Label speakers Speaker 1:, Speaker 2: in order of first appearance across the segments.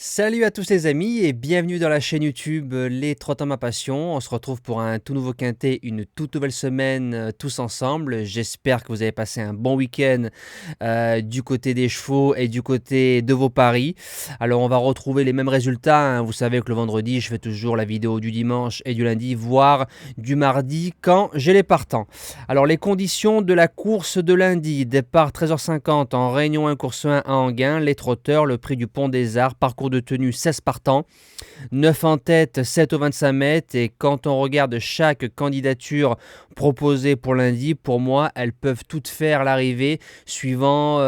Speaker 1: Salut à tous les amis et bienvenue dans la chaîne YouTube Les Trottins Ma Passion. On se retrouve pour un tout nouveau quintet, une toute nouvelle semaine tous ensemble. J'espère que vous avez passé un bon week-end du côté des chevaux et du côté de vos paris. Alors on va retrouver les mêmes résultats, hein. Vous savez que le vendredi je fais toujours la vidéo du dimanche et du lundi, voire du mardi quand j'ai les partants. Alors les conditions de la course de lundi: départ 13h50 en Réunion 1 course 1 à Enghien, les trotteurs, le prix du Pont des Arts, parcours de tenue 16 partants, 9 en tête, 7 au 25 mètres. Et quand on regarde chaque candidature proposée pour lundi, pour moi, elles peuvent toutes faire l'arrivée suivant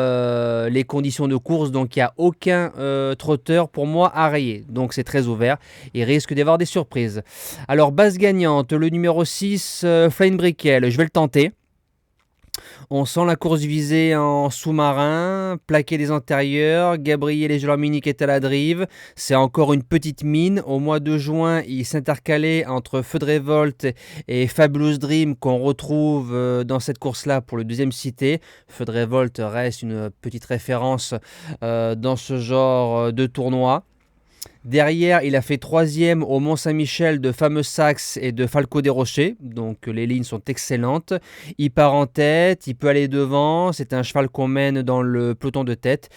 Speaker 1: les conditions de course. Donc il n'y a aucun trotteur pour moi à rayer. Donc c'est très ouvert. Il risque d'y avoir des surprises. Alors base gagnante, le numéro 6, Flying Brickell, je vais le tenter. On sent la course visée en sous-marin, plaqué des antérieurs, Gabriel et Gelormini est à la drive. C'est encore une petite mine. Au mois de juin, il s'intercalait entre Feu de Révolte et Fabulous Dream qu'on retrouve dans cette course-là pour le deuxième cité. Feu de Révolte reste une petite référence dans ce genre de tournoi. Derrière, il a fait troisième au Mont-Saint-Michel de Fameux Saxe et de Falco des Rochers. Donc les lignes sont excellentes. Il part en tête, il peut aller devant. C'est un cheval qu'on mène dans le peloton de tête.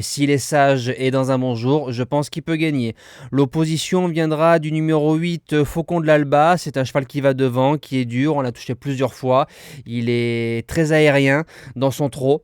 Speaker 1: S'il est sage et dans un bon jour, je pense qu'il peut gagner. L'opposition viendra du numéro 8, Faucon de l'Alba. C'est un cheval qui va devant, qui est dur. On l'a touché plusieurs fois. Il est très aérien dans son trot.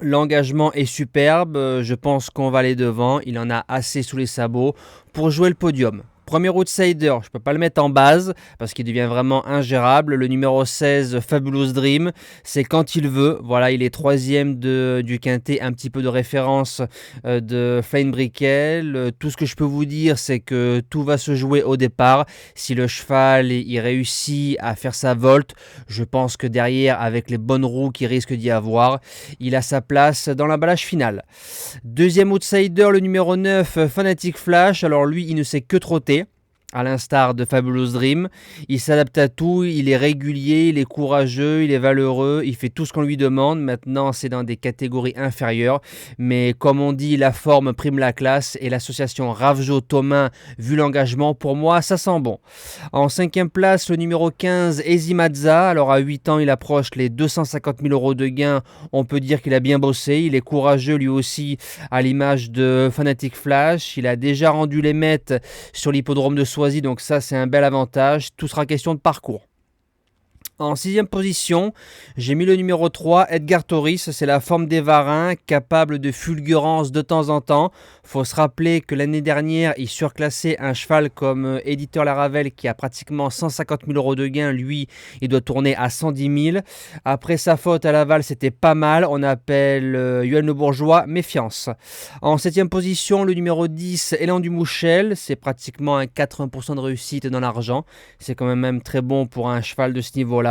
Speaker 1: L'engagement est superbe, je pense qu'on va aller devant, il en a assez sous les sabots pour jouer le podium. Premier outsider, je ne peux pas le mettre en base parce qu'il devient vraiment ingérable. Le numéro 16, Fabulous Dream, c'est quand il veut. Voilà, il est troisième du quintet, un petit peu de référence de Flying Brickell. Tout ce que je peux vous dire, c'est que tout va se jouer au départ. Si le cheval il réussit à faire sa volte, je pense que derrière, avec les bonnes roues qu'il risque d'y avoir, il a sa place dans l'emballage final. Deuxième outsider, le numéro 9, Fanatic Flash. Alors lui, il ne sait que trotter, à l'instar de Fabulous Dream. Il s'adapte à tout, il est régulier, il est courageux, il est valeureux, il fait tout ce qu'on lui demande. Maintenant, c'est dans des catégories inférieures. Mais comme on dit, la forme prime la classe et l'association Ravjo-Thomain, vu l'engagement, pour moi, ça sent bon. En cinquième place, le numéro 15, Ezimazza. Alors à 8 ans, il approche les 250 000 € de gains. On peut dire qu'il a bien bossé. Il est courageux lui aussi, à l'image de Fanatic Flash. Il a déjà rendu les mètres sur l'hippodrome de Soisy, donc ça c'est un bel avantage. Tout sera question de parcours. En sixième position, j'ai mis le numéro 3, Edgar Toris. C'est la forme des Varins, capable de fulgurance de temps en temps. Faut se rappeler que l'année dernière, il surclassait un cheval comme Éditeur Laravel qui a pratiquement 150 000 € de gains. Lui, il doit tourner à 110 000. Après sa faute à Laval, c'était pas mal. On appelle Yoann Le Bourgeois, méfiance. En septième position, le numéro 10, Élan du Mouchel. C'est pratiquement un 80% de réussite dans l'argent. C'est quand même très bon pour un cheval de ce niveau-là.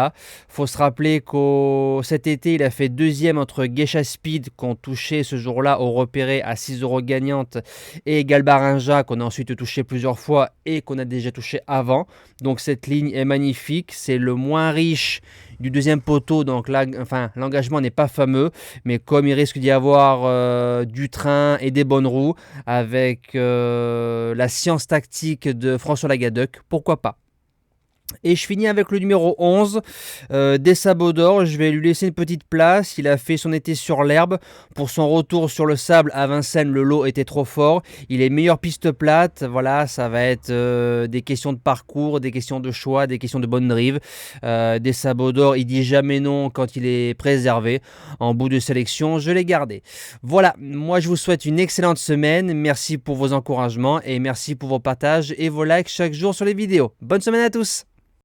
Speaker 1: Faut se rappeler qu'au cet été, il a fait deuxième entre Geisha Speed qu'on touchait ce jour-là au repéré à 6 € gagnante et Galbarinja qu'on a ensuite touché plusieurs fois et qu'on a déjà touché avant. Donc cette ligne est magnifique, c'est le moins riche du deuxième poteau, donc là, l'engagement n'est pas fameux, mais comme il risque d'y avoir du train et des bonnes roues avec la science tactique de François Lagadec, pourquoi pas. Et je finis avec le numéro 11, Des Sabots d'Or. Je vais lui laisser une petite place. Il a fait son été sur l'herbe. Pour son retour sur le sable à Vincennes, le lot était trop fort. Il est meilleure piste plate. Voilà, ça va être des questions de parcours, des questions de choix, des questions de bonne drive. Des Sabots d'Or, il dit jamais non quand il est préservé. En bout de sélection, je l'ai gardé. Voilà, moi je vous souhaite une excellente semaine. Merci pour vos encouragements et merci pour vos partages et vos likes chaque jour sur les vidéos. Bonne semaine à tous!